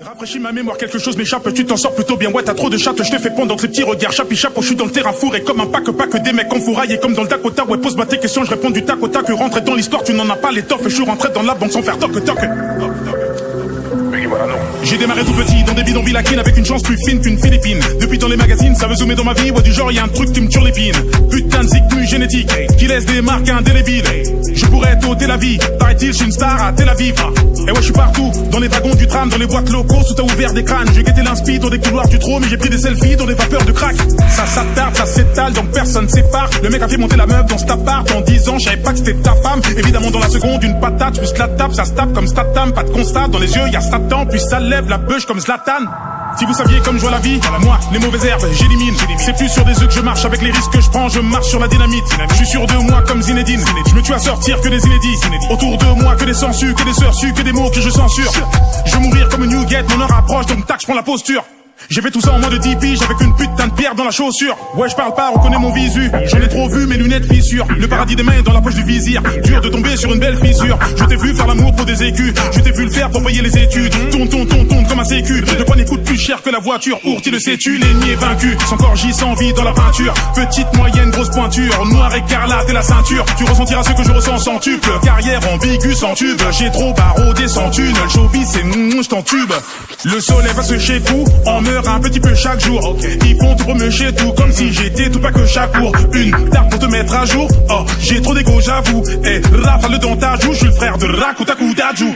Rafraîchis ma mémoire, quelque chose m'échappe, tu t'en sors plutôt bien. Ouais, t'as trop de chatte, je te fais pondre entre les petits regards. Chapi chapeau, je suis dans le terrain fourré comme un pack des mecs enfouraillés comme dans le Dakota. Ouais, pose-moi tes questions, je réponds du tac au tac. Rentrer dans l'histoire, tu n'en as pas l'étoffe. Je suis rentré dans la banque sans faire toc. J'ai démarré tout petit dans des bidonvilles à Kin avec une chance plus fine qu'une Philippine. Depuis dans les magazines, ça veut zoomer dans ma vie. Ouais, du genre, y a un truc qui me turlupine. Putain de zigmu génétique qui laisse des marques indélébiles. Je pourrais t'ôter la vie, paraît-il, je suis une star à Tel Aviv. Et ouais, je suis partout, dans les wagons du tram, dans les boîtes locaux, sous t'as ouvert des crânes. J'ai guetté l'inspi dans des couloirs du trône, mais j'ai pris des selfies dans des vapeurs de crack. Ça s'attarde, ça s'étale, donc personne sépare. Le mec a fait monter la meuf dans cet appart en 10 ans, je savais pas que c'était ta femme. Évidemment, dans la seconde, une patate, plus la tape, ça se tape comme Statham. Pas de constat, dans les yeux, y a Satan, puis ça lève la bûche comme Zlatan. Si vous saviez comme je vois la vie, moi, les mauvaises herbes, j'élimine. C'est plus sur des œufs que je marche, avec les risques que je prends, je marche sur la dynamite. Je suis sûr de moi comme Zinedine, je me tue à sortir que des inédits. Autour de moi que des sensus, que des sœurs sues, que des mots que je censure. Je veux mourir comme une Newgate, mon heure approche, donc tac, je prends la posture. J'ai fait tout ça en mode 10 piges avec une putain de pierre dans la chaussure. Ouais, je parle pas, reconnais mon visu. J'en ai trop vu, mes lunettes fissures. Le paradis des mains est dans la poche du vizir. Dur de tomber sur une belle fissure. Je t'ai vu faire l'amour pour des écus. Je t'ai vu le faire pour payer les études. Tourne comme un sécu. De quoi coûte plus cher que la voiture. Ourti le sais-tu, l'ennemi est vaincu. Sans corgis, sans vie dans la peinture. Petite, moyenne, grosse pointure. Noir écarlate et la ceinture. Tu ressentiras ce que je ressens sans tuple. Carrière ambiguë sans tube. J'ai trop barodé sans thune. Le showbiz c'est je t'entube. Le soleil va se chez coup. En meurt un petit peu chaque jour. Ils font tout pour me chier tout. Comme si j'étais tout pas que chaque cours. Une tarte pour te mettre à jour. Oh, j'ai trop d'égo j'avoue. Et rafale dans ta joue. Je suis le frère de Rakutaku Daju.